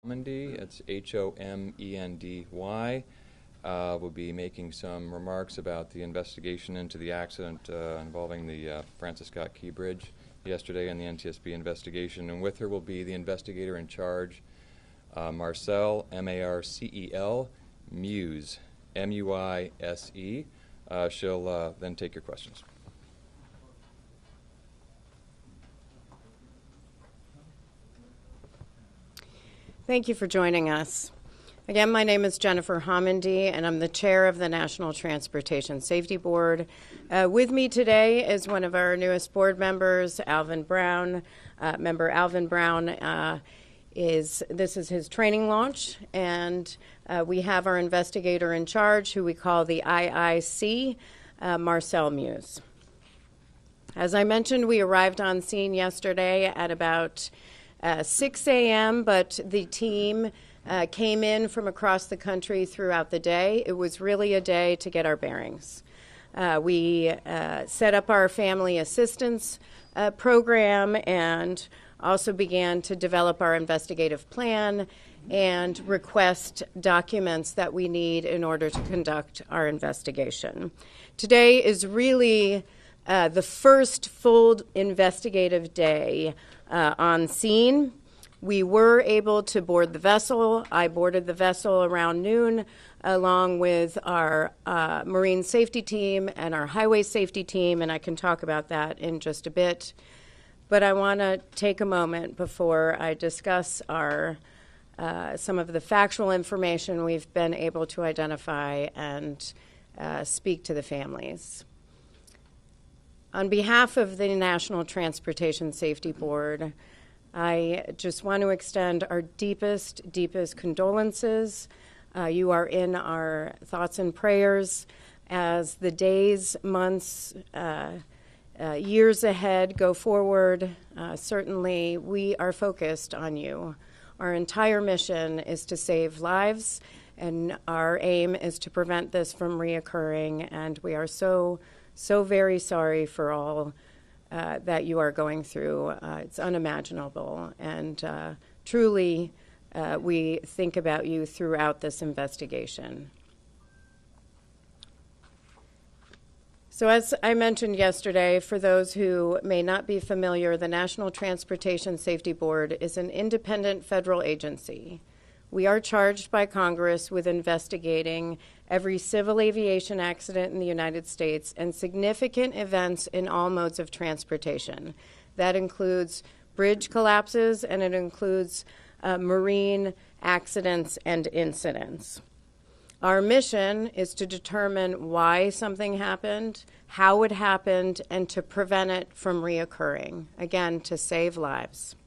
Homendy, it's Homendy. Will be making some remarks about the investigation into the accident involving the Francis Scott Key Bridge yesterday and the NTSB investigation. And with her will be the investigator in charge, Marcel, M-A-R-C-E-L, Muse, M-U-I-S-E. She'll then take your questions. Thank you for joining us. Again, my name is Jennifer Homendy, and I'm the chair of the National Transportation Safety Board. With me today is one of our newest board members, Alvin Brown. Member Alvin Brown this is his training launch, and we have our investigator in charge, who we call the IIC, Marcel Muse. As I mentioned, we arrived on scene yesterday at about 6 a.m., but the team came in from across the country throughout the day. It was really a day to get our bearings. We set up our family assistance program and also began to develop our investigative plan and request documents that we need in order to conduct our investigation. Today is really the first full investigative day on scene. We were able to board the vessel. I boarded the vessel around noon along with our marine safety team and our highway safety team, and I can talk about that in just a bit. But I want to take a moment before I discuss some of the factual information we've been able to identify and speak to the families. On behalf of the National Transportation Safety Board, I just want to extend our deepest condolences. You are in our thoughts and prayers as the days, months, years ahead go forward. Certainly, we are focused on you. Our entire mission is to save lives, and our aim is to prevent this from reoccurring, and we are so very sorry for all that you are going through. It's unimaginable, and truly we think about you throughout this investigation. So as I mentioned yesterday, for those who may not be familiar, the National Transportation Safety Board is an independent federal agency. We are charged by Congress with investigating every civil aviation accident in the United States and significant events in all modes of transportation. That includes bridge collapses, and it includes marine accidents and incidents. Our mission is to determine why something happened, how it happened, and to prevent it from reoccurring. Again, to save lives.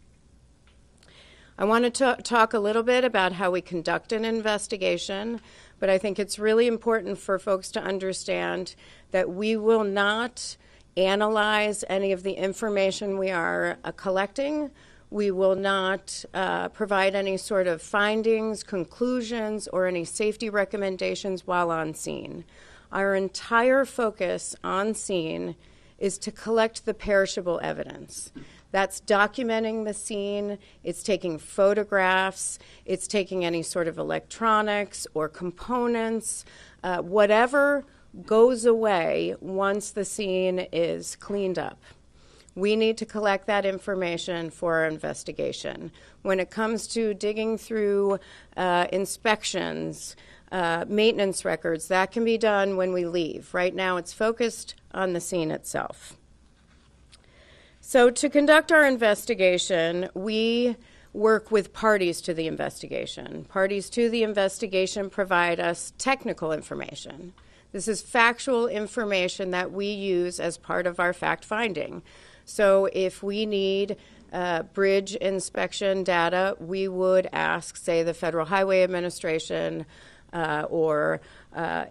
I want to talk a little bit about how we conduct an investigation, but I think it's really important for folks to understand that we will not analyze any of the information we are collecting. We will not provide any sort of findings, conclusions, or any safety recommendations while on scene. Our entire focus on scene is to collect the perishable evidence. That's documenting the scene, it's taking photographs, it's taking any sort of electronics or components, whatever goes away once the scene is cleaned up. We need to collect that information for our investigation. When it comes to digging through inspections, maintenance records, that can be done when we leave. Right now it's focused on the scene itself. So to conduct our investigation, we work with parties to the investigation. Parties to the investigation provide us technical information. This is factual information that we use as part of our fact-finding. So if we need bridge inspection data, we would ask, say, the Federal Highway Administration or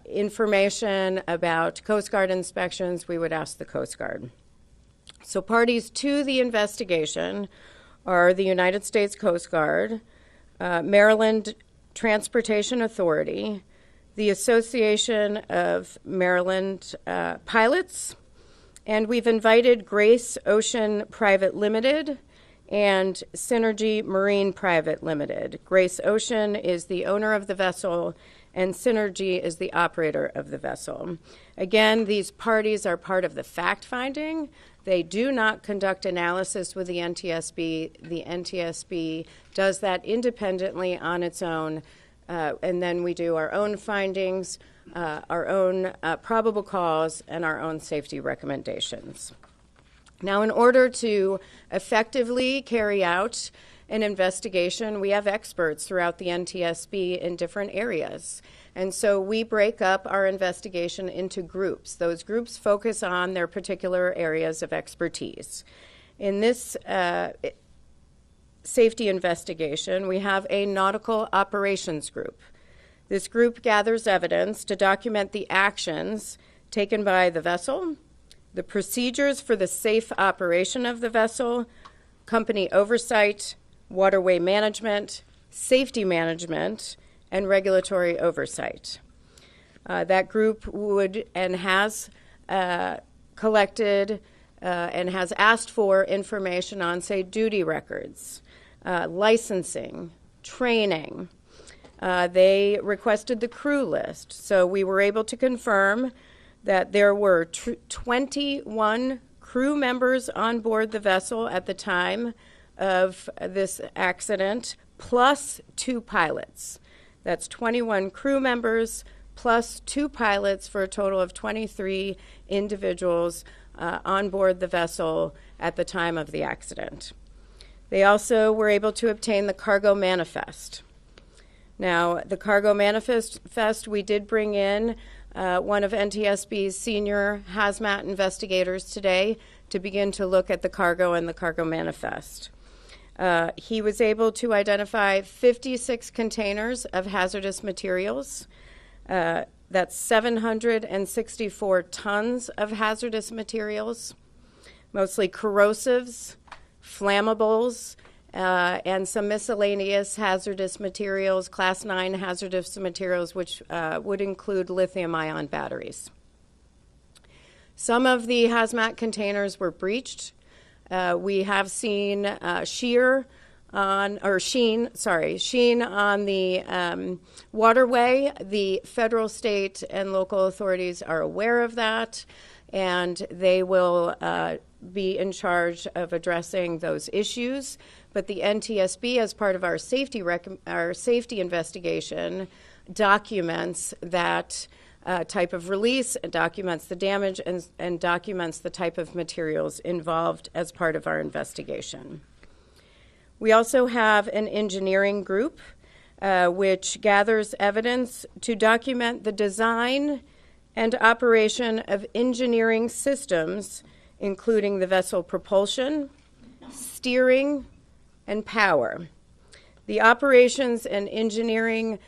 information about Coast Guard inspections, we would ask the Coast Guard. So parties to the investigation are the United States Coast Guard, Maryland Transportation Authority, the Association of Maryland Pilots, and we've invited Grace Ocean Private Limited, and Synergy Marine Private Limited. Grace Ocean is the owner of the vessel, and Synergy is the operator of the vessel. Again, these parties are part of the fact-finding. They do not conduct analysis with the NTSB. The NTSB does that independently on its own, and then we do our own findings, our own probable cause, and our own safety recommendations. Now, in order to effectively carry out an investigation, we have experts throughout the NTSB in different areas. And so we break up our investigation into groups. Those groups focus on their particular areas of expertise. In this safety investigation, we have a nautical operations group. This group gathers evidence to document the actions taken by the vessel, the procedures for the safe operation of the vessel, company oversight, waterway management, safety management, and regulatory oversight. That group would and has collected and has asked for information on, say, duty records, licensing, training. They requested the crew list, so we were able to confirm that there were 21 crew members on board the vessel at the time of this accident, plus 2 pilots. That's 21 crew members plus 2 pilots for a total of 23 individuals on board the vessel at the time of the accident. They also were able to obtain the cargo manifest. Now, the cargo manifest, we did bring in one of NTSB's senior hazmat investigators today to begin to look at the cargo and the cargo manifest. He was able to identify 56 containers of hazardous materials. That's 764 tons of hazardous materials, mostly corrosives, flammables, and some miscellaneous hazardous materials, Class 9 hazardous materials, which would include lithium-ion batteries. Some of the hazmat containers were breached. We have seen sheen on the waterway. The federal, state, and local authorities are aware of that, and they will be in charge of addressing those issues. But the NTSB, as part of our safety investigation, documents that type of release, documents the damage, and documents the type of materials involved as part of our investigation. We also have an engineering group which gathers evidence to document the design and operation of engineering systems, including the vessel propulsion, steering, and power. The operations and engineering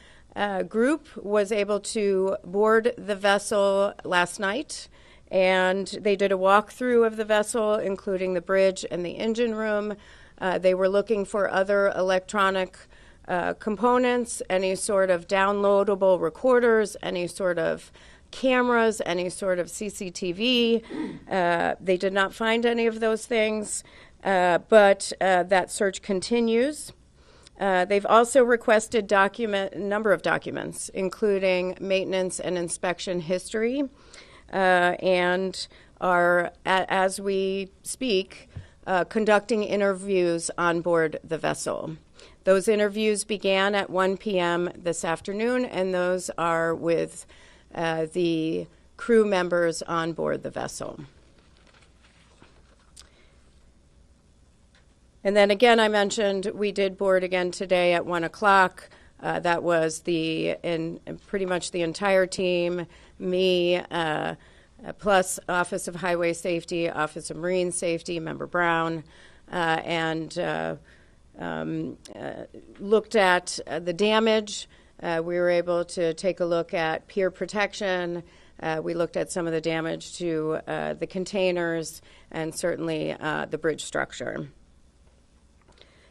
group was able to board the vessel last night, and they did a walkthrough of the vessel, including the bridge and the engine room. They were looking for other electronic components, any sort of downloadable recorders, any sort of cameras, any sort of CCTV. They did not find any of those things, but that search continues. They've also requested a number of documents, including maintenance and inspection history, and are, as we speak, conducting interviews on board the vessel. Those interviews began at 1 p.m. this afternoon, and those are with the crew members on board the vessel. And then again, I mentioned we did board again today at 1 o'clock. That was pretty much the entire team, me, plus Office of Highway Safety, Office of Marine Safety, Member Brown, and looked at the damage. We were able to take a look at pier protection. We looked at some of the damage to the containers and certainly the bridge structure.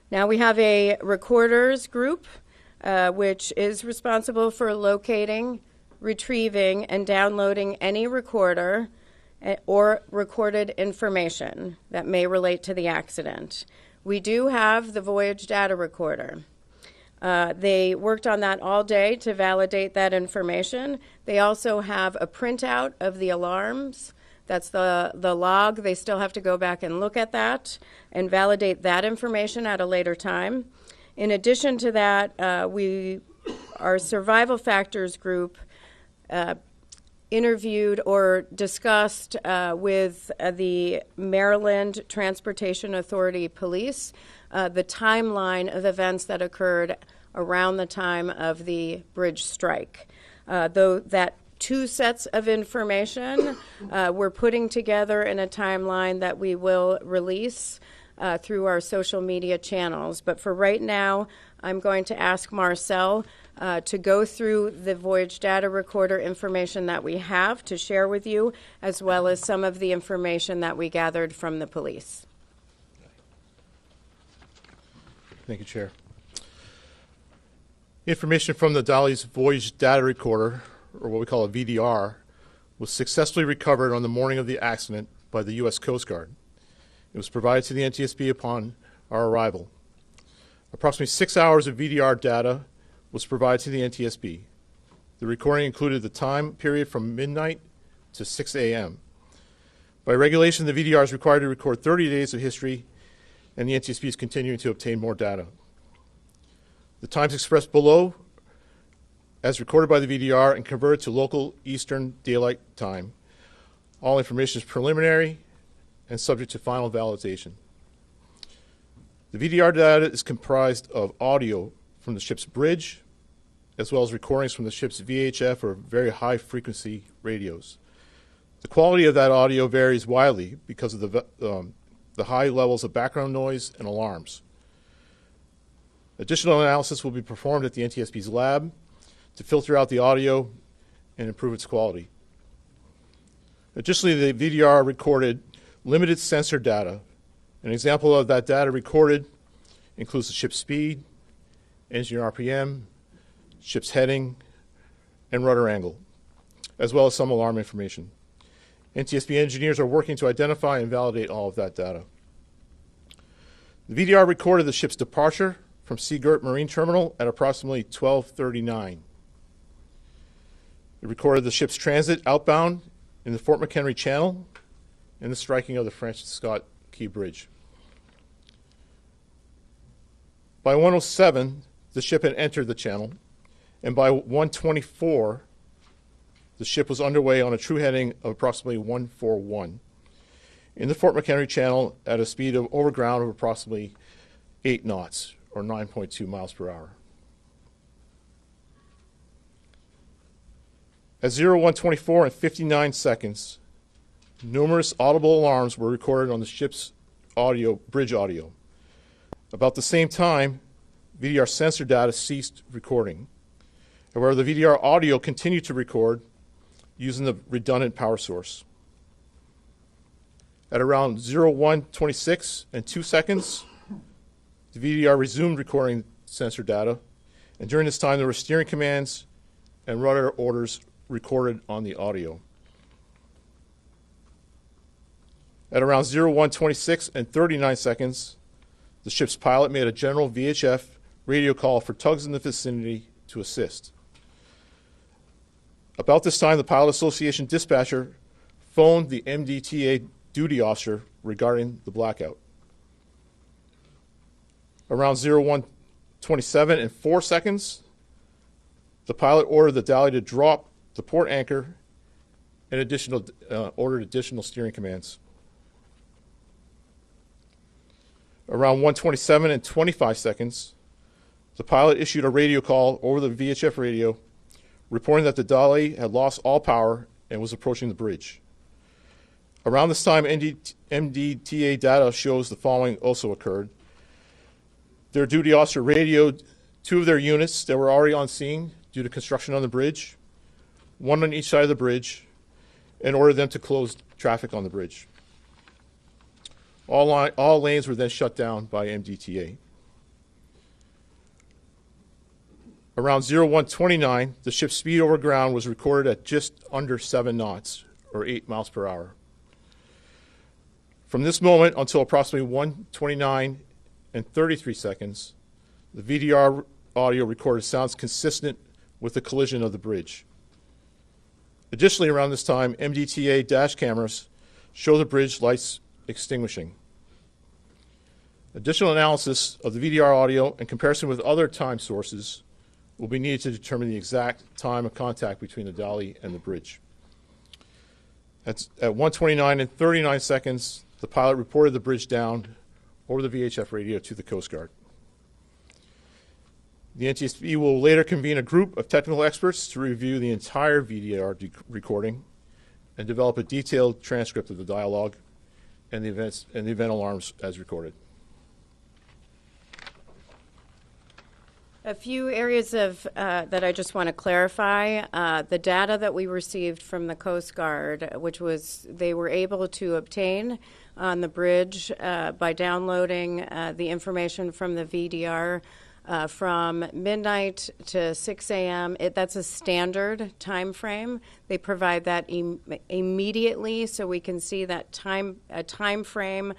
Now we have a recorders group, which is responsible for locating, retrieving, and downloading any recorder or recorded information that may relate to the accident. We do have the voyage data recorder. They worked on that all day to validate that information. They also have a printout of the alarms. That's the log. They still have to go back and look at that and validate that information at a later time. In addition to that, our survival factors group interviewed or discussed with the Maryland Transportation Authority Police the timeline of events that occurred around the time of the bridge strike. Though that two sets of information we're putting together in a timeline that we will release through our social media channels. But for right now, I'm going to ask Marcel to go through the voyage data recorder information that we have to share with you, as well as some of the information that we gathered from the police. Thank you, Chair. Information from the Dolly's voyage data recorder, or what we call a VDR, was successfully recovered on the morning of the accident by the U.S. Coast Guard. It was provided to the NTSB upon our arrival. Approximately 6 hours of VDR data was provided to the NTSB. The recording included the time period from midnight to 6 a.m. By regulation, the VDR is required to record 30 days of history, and the NTSB is continuing to obtain more data. The times expressed below, as recorded by the VDR and converted to local Eastern Daylight Time. All information is preliminary and subject to final validation. The VDR data is comprised of audio from the ship's bridge, as well as recordings from the ship's VHF or very high frequency radios. The quality of that audio varies widely because of the high levels of background noise and alarms. Additional analysis will be performed at the NTSB's lab to filter out the audio and improve its quality. Additionally, the VDR recorded limited sensor data. An example of that data recorded includes the ship's speed, engine RPM, ship's heading, and rudder angle, as well as some alarm information. NTSB engineers are working to identify and validate all of that data. The VDR recorded the ship's departure from Seagirt Marine Terminal at approximately 12:39. It recorded the ship's transit outbound in the Fort McHenry Channel and the striking of the Francis Scott Key Bridge. By 1:07, the ship had entered the channel, and by 1:24, the ship was underway on a true heading of approximately 141 in the Fort McHenry Channel at a speed of over ground of approximately 8 knots, or 9.2 miles per hour. At 01:24 and 59 seconds, numerous audible alarms were recorded on the ship's bridge audio. About the same time, VDR sensor data ceased recording. However, the VDR audio continued to record using the redundant power source. At around 01:26 and 2 seconds, the VDR resumed recording sensor data, and during this time there were steering commands and rudder orders recorded on the audio. At around 01:26 and 39 seconds, the ship's pilot made a general VHF radio call for tugs in the vicinity to assist. About this time, the Pilot Association dispatcher phoned the MDTA duty officer regarding the blackout. Around 01:27 and 4 seconds, the pilot ordered the Dally to drop the port anchor and ordered additional steering commands. Around 1:27 and 25 seconds, the pilot issued a radio call over the VHF radio, reporting that the Dally had lost all power and was approaching the bridge. Around this time, MDTA data shows the following also occurred. Their duty officer radioed 2 of their units that were already on scene due to construction on the bridge, 1 on each side of the bridge, and ordered them to close traffic on the bridge. All lanes were then shut down by MDTA. Around 01:29, the ship's speed over ground was recorded at just under 7 knots, or 8 miles per hour. From this moment until approximately 1:29 and 33 seconds, the VDR audio recorded sounds consistent with the collision of the bridge. Additionally, around this time, MDTA dash cameras show the bridge lights extinguishing. Additional analysis of the VDR audio and comparison with other time sources will be needed to determine the exact time of contact between the dolly and the bridge. At 1:29 and 39 seconds, the pilot reported the bridge down over the VHF radio to the Coast Guard. The NTSB will later convene a group of technical experts to review the entire VDR recording and develop a detailed transcript of the dialogue and the event alarms as recorded. A few areas of that I just want to clarify. The data that we received from the Coast Guard, which was they were able to obtain on the bridge by downloading the information from the VDR from midnight to 6 a.m. That's a standard time frame. They provide that immediately, so we can see that time frame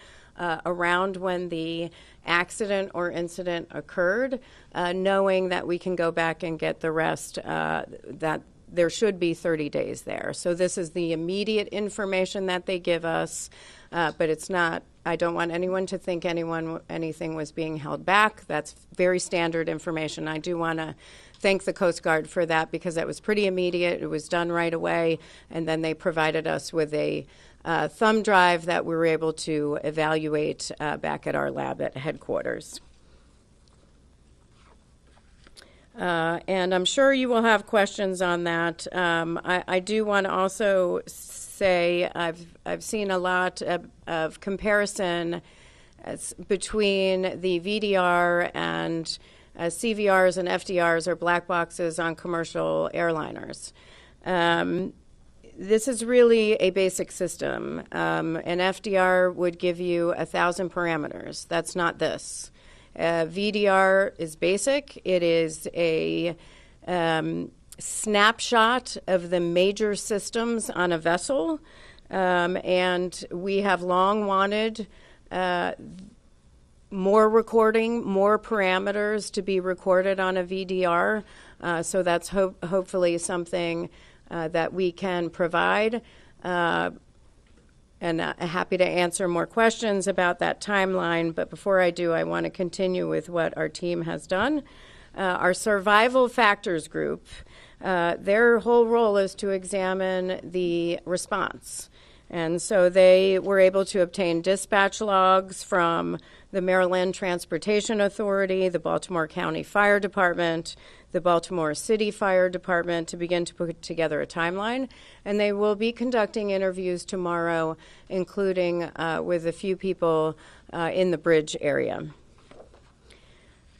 around when the accident or incident occurred, knowing that we can go back and get the rest, that there should be 30 days there. So this is the immediate information that they give us, but it's not, I don't want anyone to think anything was being held back. That's very standard information. I do want to thank the Coast Guard for that because that was pretty immediate. It was done right away, and then they provided us with a thumb drive that we were able to evaluate back at our lab at headquarters. And I'm sure you will have questions on that. I do want to also say I've seen a lot of comparison between the VDR and CVRs and FDRs, or black boxes on commercial airliners. This is really a basic system. An FDR would give you 1,000 parameters. That's not this. VDR is basic. It is a snapshot of the major systems on a vessel, and we have long wanted more recording, more parameters to be recorded on a VDR, so that's hopefully something that we can provide. And happy to answer more questions about that timeline. But before I do, I want to continue with what our team has done. Our survival factors group, their whole role is to examine the response. And so they were able to obtain dispatch logs from the Maryland Transportation Authority, the Baltimore County Fire Department, the Baltimore City Fire Department, to begin to put together a timeline. And they will be conducting interviews tomorrow, including with a few people in the bridge area.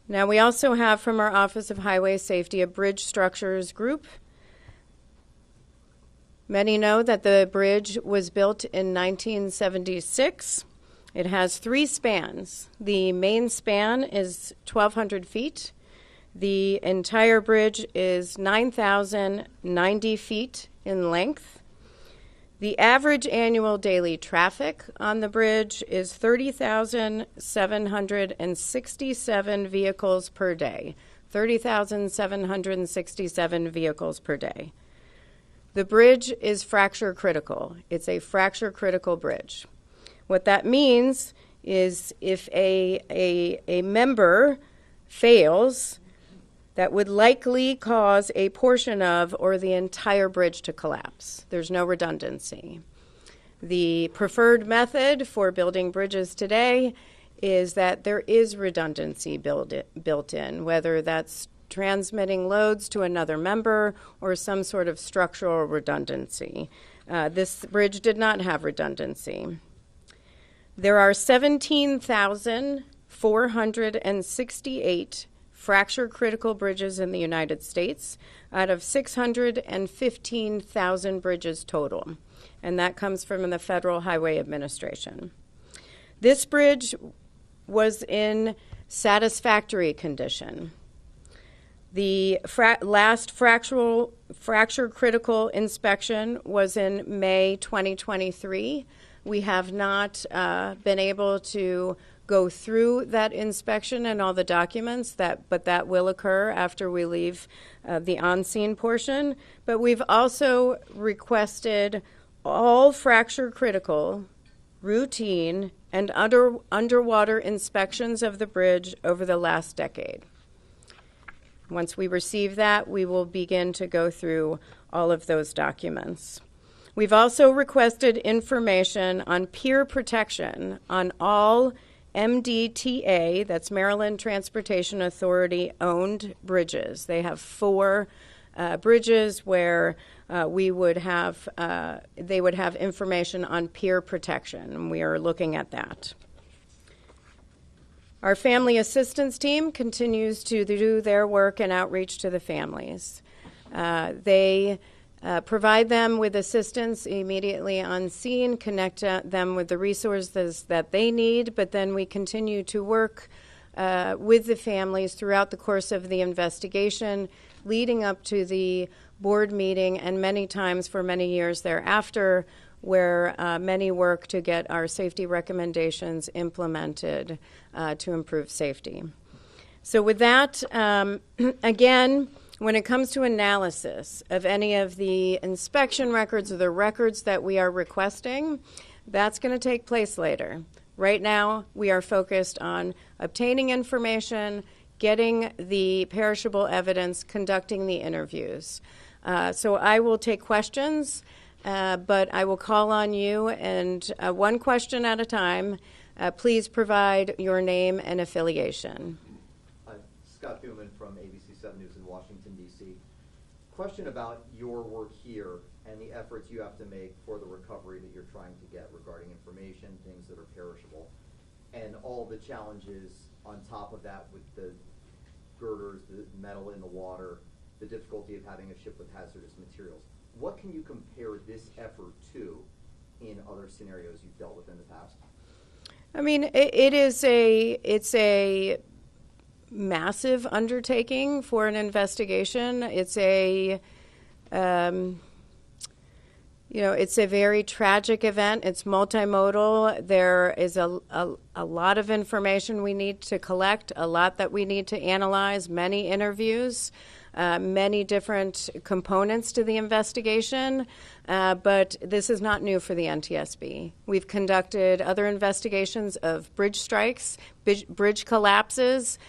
Now, we also have from our Office of Highway Safety a bridge structures group. Many know that the bridge was built in 1976. It has 3 spans. The main span is 1,200 feet. The entire bridge is 9,090 feet in length. The average annual daily traffic on the bridge is 30,767 vehicles per day. 30,767 vehicles per day. The bridge is fracture critical. It's a fracture critical bridge. What that means is if a member fails, that would likely cause a portion of or the entire bridge to collapse. There's no redundancy. The preferred method for building bridges today is that there is redundancy built in, whether that's transmitting loads to another member or some sort of structural redundancy. This bridge did not have redundancy. There are 17,468 fracture critical bridges in the United States out of 615,000 bridges total, and that comes from the Federal Highway Administration. This bridge was in satisfactory condition. The last fracture critical inspection was in May 2023. We have not been able to go through that inspection and all the documents, but that will occur after we leave the on-scene portion. But we've also requested all fracture critical, routine, and underwater inspections of the bridge over the last decade. Once we receive that, we will begin to go through all of those documents. We've also requested information on peer protection on all MDTA, that's Maryland Transportation Authority, owned bridges. They have 4 bridges where they would have information on peer protection, and we are looking at that. Our family assistance team continues to do their work and outreach to the families. They provide them with assistance immediately on scene, connect them with the resources that they need, but then we continue to work with the families throughout the course of the investigation, leading up to the board meeting and many times for many years thereafter, where many work to get our safety recommendations implemented to improve safety. So with that, again, when it comes to analysis of any of the inspection records or the records that we are requesting, that's going to take place later. Right now, we are focused on obtaining information, getting the perishable evidence, conducting the interviews. So I will take questions, but I will call on you, and one question at a time. Please provide your name and affiliation. Scott Thuman from ABC 7 News in Washington, D.C. Question about your work here and the efforts you have to make for the recovery that you're trying to get regarding information, things that are perishable, and all the challenges on top of that with the girders, the metal in the water, the difficulty of having a ship with hazardous materials. What can you compare this effort to in other scenarios you've dealt with in the past? I mean, it's a massive undertaking for an investigation. It's a it's a very tragic event. It's multimodal. There is a lot of information we need to collect, a lot that we need to analyze, many interviews, many different components to the investigation. But this is not new for the NTSB. We've conducted other investigations of bridge strikes, bridge collapses.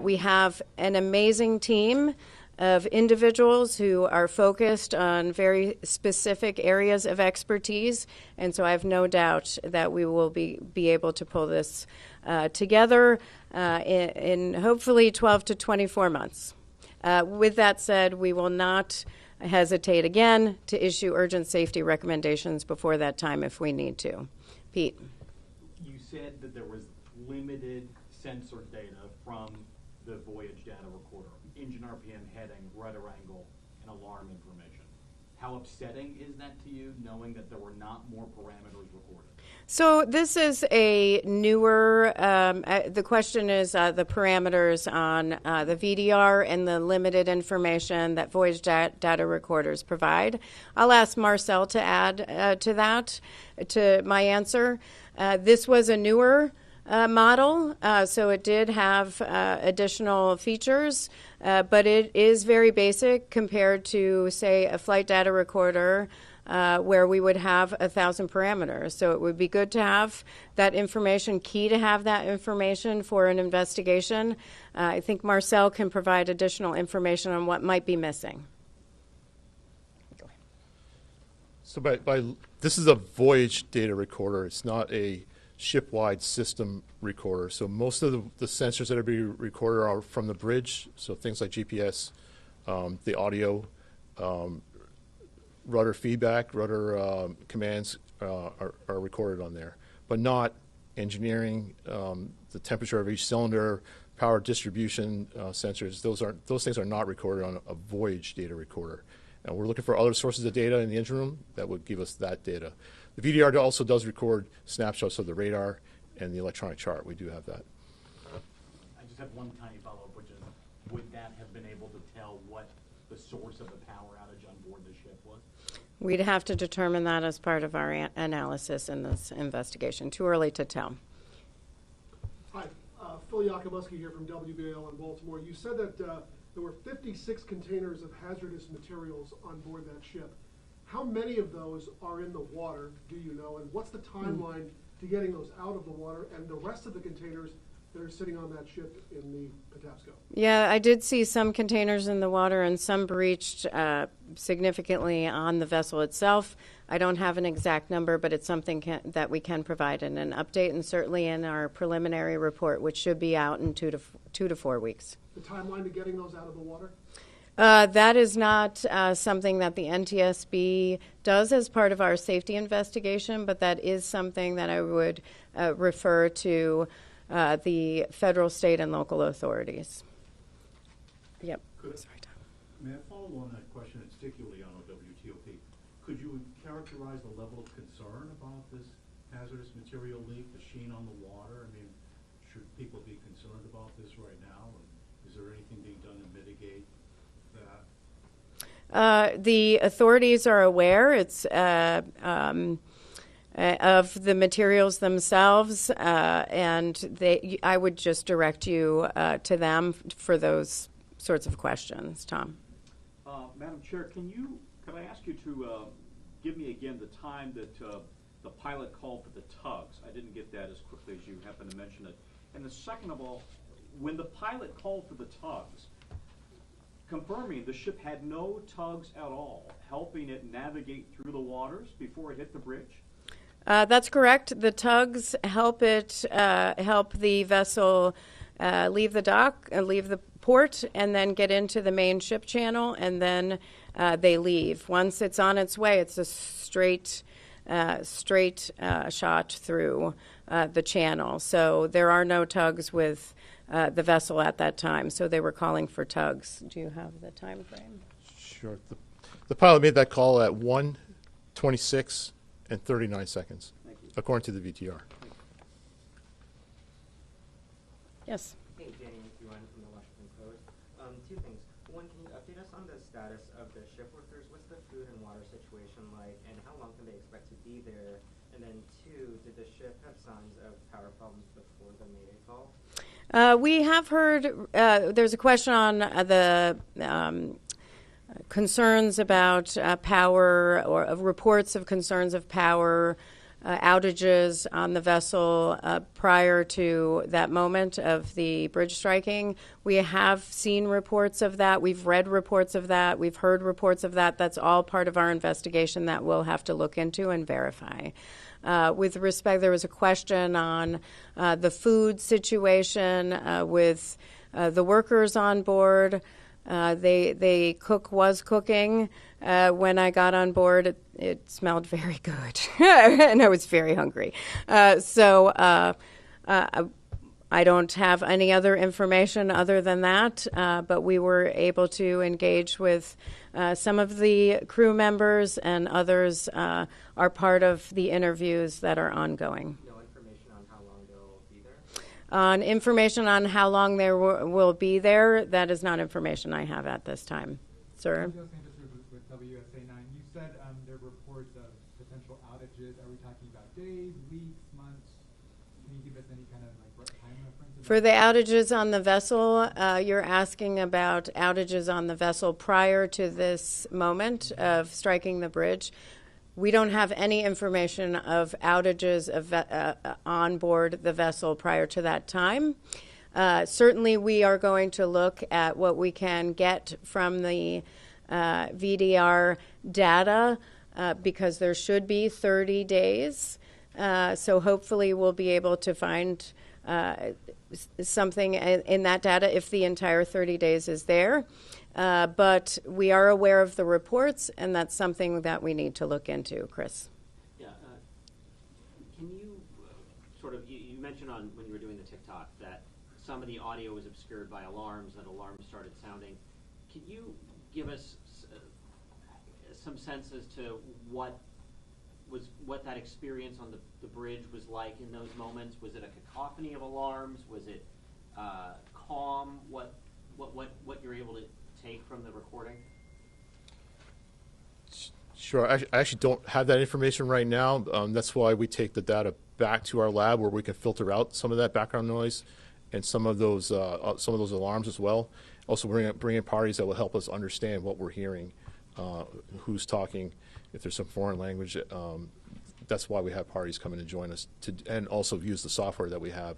We have an amazing team of individuals who are focused on very specific areas of expertise, and so I have no doubt that we will be able to pull this together in hopefully 12 to 24 months. With that said, we will not hesitate again to issue urgent safety recommendations before that time if we need to. Pete. You said that there was limited sensor data from the voyage data recorder, engine RPM, heading, rudder angle, and alarm information. How upsetting is that to you, knowing that there were not more parameters recorded? So this is a newer, the question is the parameters on the VDR and the limited information that voyage data recorders provide. I'll ask Marcel to add to that, to my answer. This was a newer model, so it did have additional features, but it is very basic compared to, say, a flight data recorder where we would have 1,000 parameters. So it would be good to have that information, key to have that information for an investigation. I think Marcel can provide additional information on what might be missing. So this is a voyage data recorder. It's not a ship-wide system recorder. So most of the sensors that are being recorded are from the bridge. So things like GPS, the audio, rudder feedback, rudder commands are recorded on there, but not engineering, the temperature of each cylinder, power distribution sensors. Those things are not recorded on a voyage data recorder. And we're looking for other sources of data in the engine room that would give us that data. The VDR also does record snapshots of the radar and the electronic chart. We do have that. I just have one tiny follow-up, which is, would that have been able to tell what the source of the power outage on board the ship was? We'd have to determine that as part of our analysis in this investigation. Too early to tell. Bill Yakubuski here from WBAL in Baltimore. You said that there were 56 containers of hazardous materials on board that ship. How many of those are in the water, do you know? And what's the timeline to getting those out of the water and the rest of the containers that are sitting on that ship in the Patapsco? Yeah, I did see some containers in the water and some breached significantly on the vessel itself. I don't have an exact number, but it's something that we can provide in an update and certainly in our preliminary report, which should be out in 2 to 4 weeks. The timeline to getting those out of the water? That is not something that the NTSB does as part of our safety investigation, but that is something that I would refer to the federal, state, and local authorities. Yep. Sorry, Tom. May I follow on that question, and particularly on WTOP? Could you characterize the level of concern about this hazardous material leak, the sheen on the water? I mean, should people be concerned about this right now? And is there anything being done to mitigate that? The authorities are aware. It's of the materials themselves, and I would just direct you to them for those sorts of questions. Tom. Madam Chair, could I ask you to give me again the time that the pilot called for the tugs? I didn't get that as quickly as you happened to mention it. And the second of all, when the pilot called for the tugs, confirming the ship had no tugs at all, helping it navigate through the waters before it hit the bridge? That's correct. The tugs help the vessel leave the dock, leave the port, and then get into the main ship channel, and then they leave. Once it's on its way, it's a straight shot through the channel. So there are no tugs with the vessel at that time. So they were calling for tugs. Do you have the time frame? Sure. The pilot made that call at 1:26 and 39 seconds, according to the VTR. Yes. Hey, Danny Yuan from the Washington Post. Two things. One, can you update us on the status of the ship workers? What's the food and water situation like, and how long can they expect to be there? And then two, did the ship have signs of power problems before the Mayday call? We have heard, there's a question on the concerns about power, or reports of concerns of power outages on the vessel prior to that moment of the bridge striking. We have seen reports of that. We've read reports of that. We've heard reports of that. That's all part of our investigation that we'll have to look into and verify. With respect, there was a question on the food situation with the workers on board. The cook was cooking. When I got on board, it smelled very good, and I was very hungry. So I don't have any other information other than that, but we were able to engage with some of the crew members, and others are part of the interviews that are ongoing. No information on how long they'll be there? On information on how long they will be there, that is not information I have at this time. Sir? With WSA 9, you said there were reports of potential outages. Are we talking about days, weeks, months? Can you give us any kind of time reference? For the outages on the vessel, you're asking about outages on the vessel prior to this moment of striking the bridge. We don't have any information of outages on board the vessel prior to that time. Certainly, we are going to look at what we can get from the VDR data because there should be 30 days. So hopefully we'll be able to find something in that data if the entire 30 days is there. But we are aware of the reports, and that's something that we need to look into. Chris? Yeah. Can you you mentioned when you were doing the TikTok that some of the audio was obscured by alarms, that alarms started sounding. Can you give us some sense as to what that experience on the bridge was like in those moments? Was it a cacophony of alarms? Was it calm? What you're able to take from the recording? Sure. I actually don't have that information right now. That's why we take the data back to our lab where we can filter out some of that background noise and some of those alarms as well. Also bring in parties that will help us understand what we're hearing, who's talking, if there's some foreign language. That's why we have parties come in and join us, and also use the software that we have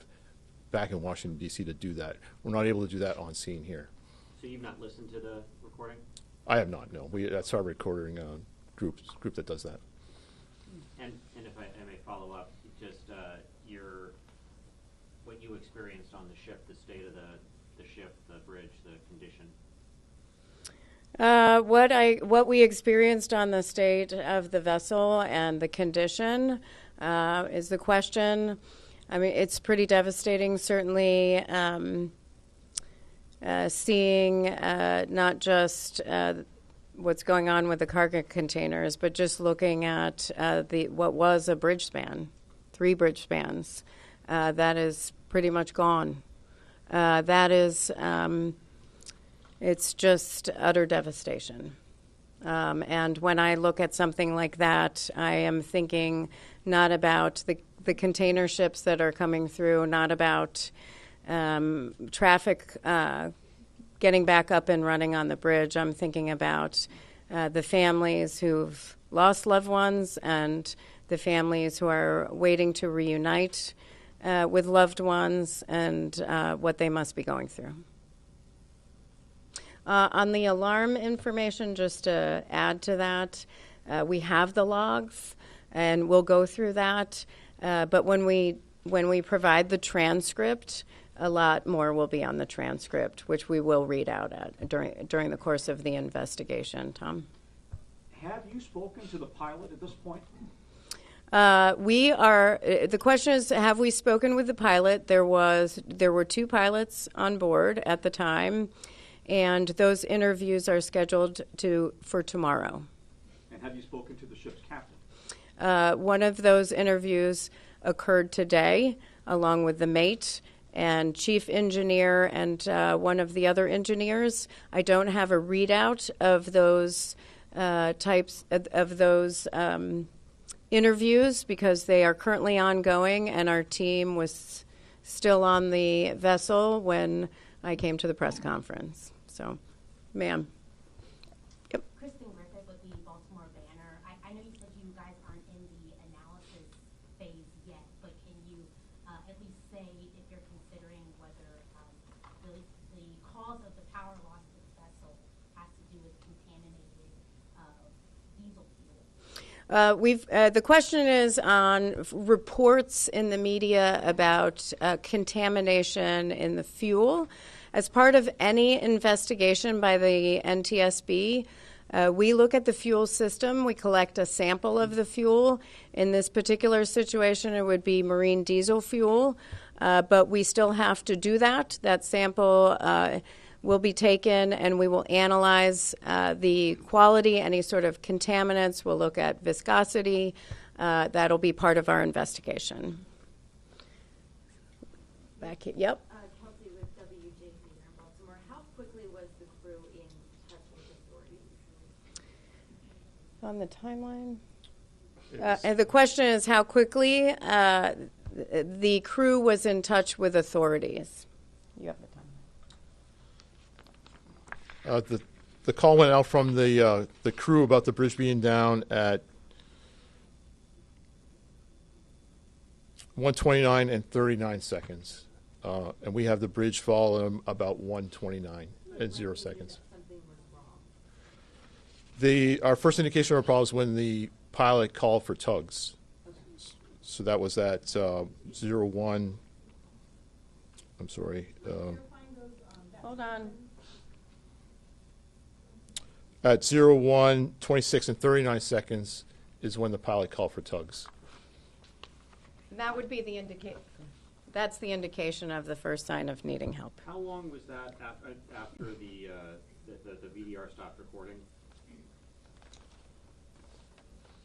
back in Washington, D.C. to do that. We're not able to do that on scene here. So you've not listened to the recording? I have not, no. That's our recording group that does that. And if I may follow up, just what you experienced on the ship, the state of the ship, the bridge, the condition. What we experienced on the state of the vessel and the condition is the question. I mean, it's pretty devastating, certainly, seeing not just what's going on with the cargo containers, but just looking at what was a bridge span, 3 bridge spans, that is pretty much gone. That is, it's just utter devastation. And when I look at something like that, I am thinking not about the container ships that are coming through, not about traffic getting back up and running on the bridge. I'm thinking about the families who've lost loved ones and the families who are waiting to reunite with loved ones and what they must be going through. On the alarm information, just to add to that, we have the logs, and we'll go through that. But when we provide the transcript, a lot more will be on the transcript, which we will read out during the course of the investigation. Tom? Have you spoken to the pilot at this point? The question is, have we spoken with the pilot? There were 2 pilots on board at the time, and those interviews are scheduled for tomorrow. And have you spoken to the ship's captain? One of those interviews occurred today, along with the mate and chief engineer and one of the other engineers. I don't have a readout of those types of those interviews because they are currently ongoing, and our team was still on the vessel when I came to the press conference. So, ma'am. Yep. Kristen Griffith with the Baltimore Banner. I know you said you guys aren't in the analysis phase yet, but can you at least say if you're considering whether the cause of the power loss of the vessel has to do with contaminated diesel fuel? The question is on reports in the media about contamination in the fuel. As part of any investigation by the NTSB, we look at the fuel system. We collect a sample of the fuel. In this particular situation, it would be marine diesel fuel, but we still have to do that. That sample will be taken, and we will analyze the quality, any sort of contaminants. We'll look at viscosity. That'll be part of our investigation. Back here. Yep. Kelsey with WJZ here in Baltimore. How quickly was the crew in touch with authorities? On the timeline? And the question is how quickly the crew was in touch with authorities. You have the timeline. The call went out from the crew about the bridge being down at 1:29 and 39 seconds. And we have the bridge fall about 1:29 and 0 seconds. Something was wrong. Our first indication of a problem is when the pilot called for tugs. So that was at 01. I'm sorry. Hold on. At 01, 26, and 39 seconds is when the pilot called for tugs. That would be the indication. That's the indication of the first sign of needing help. How long was that after the VDR stopped recording?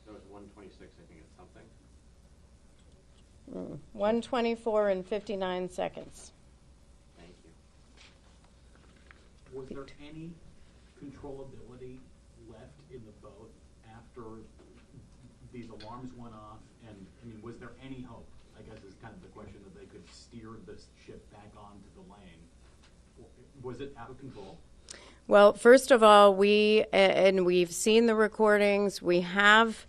That was 1:26, I think, it's something. 1:24 and 59 seconds. Thank you. Was there any controllability left in the boat after these alarms went off? And I mean, was there any hope, I guess is kind of the question, that they could steer steered the ship back onto the lane. Was it out of control? Well, first of all, we've seen the recordings. We have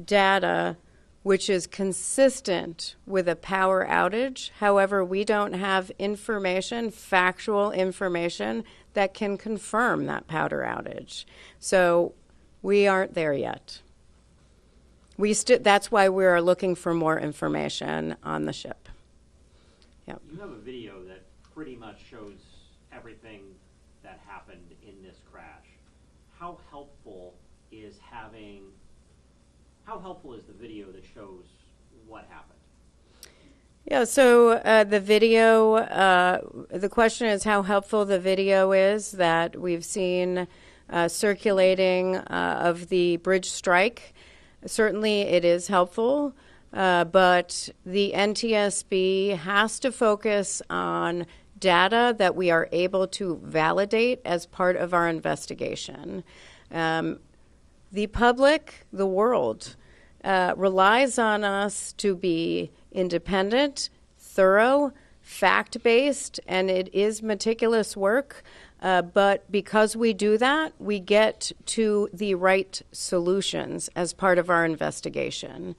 data which is consistent with a power outage. However, we don't have information, factual information, that can confirm that power outage. So we aren't there yet. That's why we are looking for more information on the ship. Yep. You have a video that pretty much shows everything that happened in this crash. How helpful is the video that shows what happened? Yeah, so the video, the question is how helpful the video is that we've seen circulating of the bridge strike. Certainly it is helpful, but the NTSB has to focus on data that we are able to validate as part of our investigation. The public, the world, relies on us to be independent, thorough, fact-based, and it is meticulous work. But because we do that, we get to the right solutions as part of our investigation.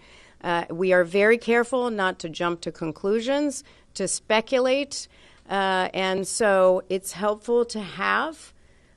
We are very careful not to jump to conclusions, to speculate, and so it's helpful to have.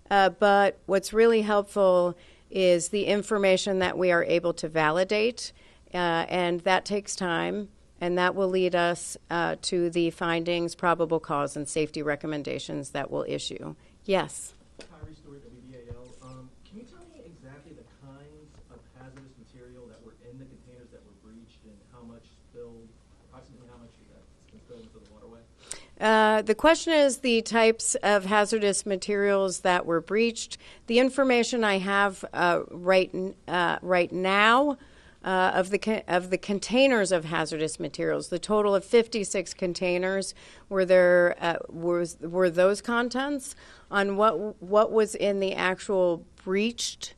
But what's really helpful is the information that we are able to validate, and that takes time, and that will lead us to the findings, probable cause, and safety recommendations that we'll issue. Yes? Kyrie Stewart, WBAL. Can you tell me exactly the kinds of hazardous material that were in the containers that were breached and how much spilled, approximately how much has been spilled into the waterway? The question is the types of hazardous materials that were breached. The information I have right now of the containers of hazardous materials, the total of 56 containers, were those contents. On what was in the actual breached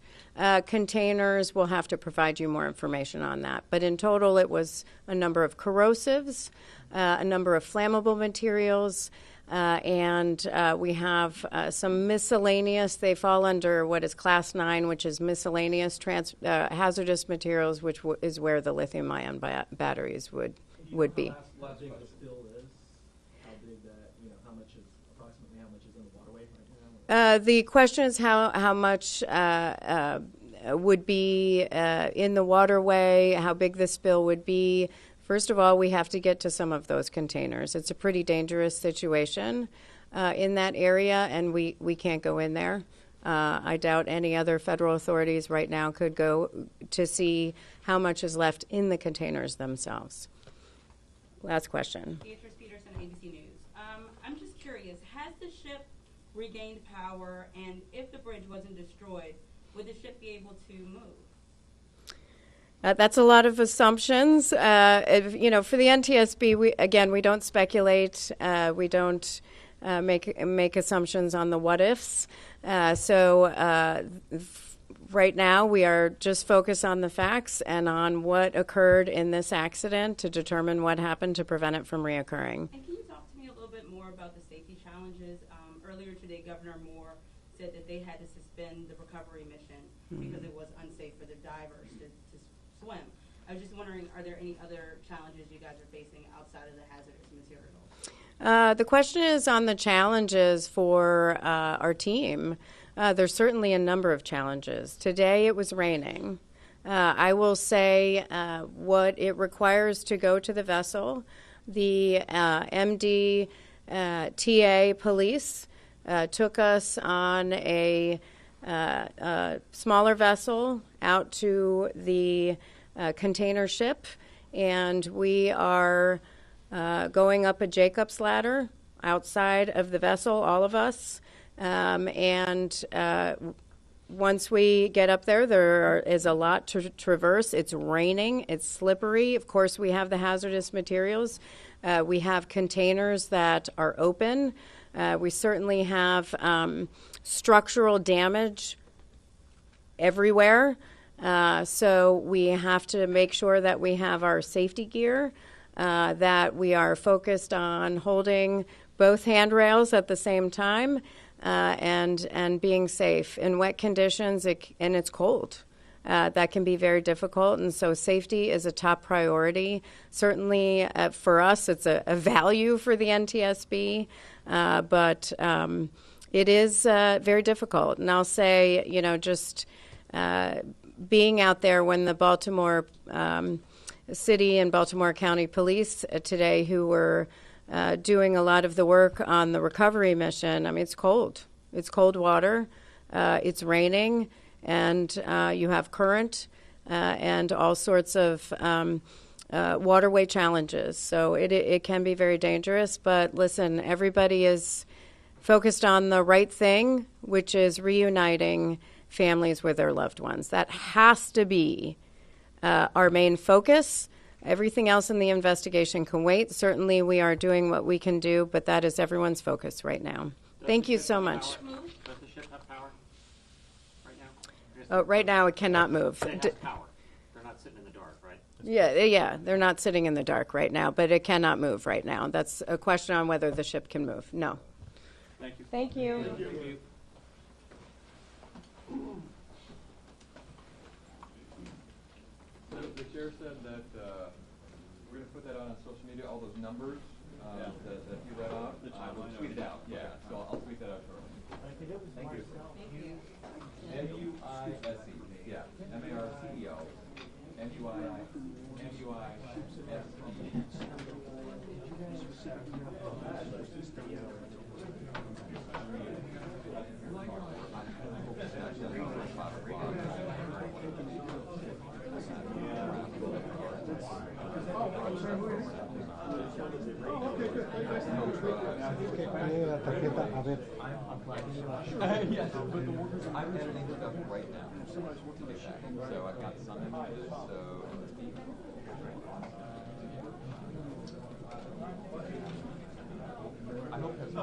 containers, we'll have to provide you more information on that. But in total, it was a number of corrosives, a number of flammable materials, and we have some miscellaneous. They fall under what is Class 9, which is miscellaneous hazardous materials, which is where the lithium-ion batteries would be. How big the spill is? How big that, how much is, approximately how much is in the waterway right now? The question is how much would be in the waterway, how big the spill would be. First of all, we have to get to some of those containers. It's a pretty dangerous situation in that area, and we can't go in there. I doubt any other federal authorities right now could go to see how much is left in the containers themselves. Last question. Beatrice Peterson, ABC News. I'm just curious, has the ship regained power, and if the bridge wasn't destroyed, would the ship be able to move? That's a lot of assumptions. For the NTSB, we don't speculate. We don't make assumptions on the what ifs. Right now, we are just focused on the facts and on what occurred in this accident to determine what happened to prevent it from reoccurring. And can you talk to me a little bit more about the safety challenges? Earlier today, Governor Moore said that they had to suspend the recovery mission because it was unsafe for the divers to swim. I was just wondering, are there any other challenges you guys are facing outside of the hazardous materials? The question is on the challenges for our team. There's certainly a number of challenges. Today it was raining. I will say what it requires to go to the vessel. The MD TA police took us on a smaller vessel out to the container ship, and we are going up a Jacob's ladder outside of the vessel, all of us. Once we get up there is a lot to traverse. It's raining. It's slippery. Of course, we have the hazardous materials. We have containers that are open. We certainly have structural damage everywhere. So we have to make sure that we have our safety gear. that we are focused on holding both handrails at the same time and being safe. In wet conditions, and it's cold. That can be very difficult, and so safety is a top priority. Certainly for us, it's a value for the NTSB, but it is very difficult. And I'll say, just being out there when the Baltimore City and Baltimore County Police today, who were doing a lot of the work on the recovery mission, I mean, it's cold. It's cold water. It's raining. And you have current and all sorts of waterway challenges. So it can be very dangerous. But listen, everybody is focused on the right thing, which is reuniting families with their loved ones. That has to be our main focus. Everything else in the investigation can wait. Certainly we are doing what we can do, but that is everyone's focus right now. Thank you so much. Does the ship have power right now? Right now, it cannot move. It has power. They're not sitting in the dark, right? Yeah, they're not sitting in the dark right now, but it cannot move right now. That's a question on whether the ship can move. No. Thank you. Thank you. Thank you. So the chair said that we're going to put that on social media, all those numbers that you read off. We'll tweet it out. Yeah, so I'll tweet that out shortly. Thank you. M-U-I-S-E. Yeah, M-A-R-C-E-O. Yes, I'm editing stuff right now to get back. So I've got some images, so I hope that's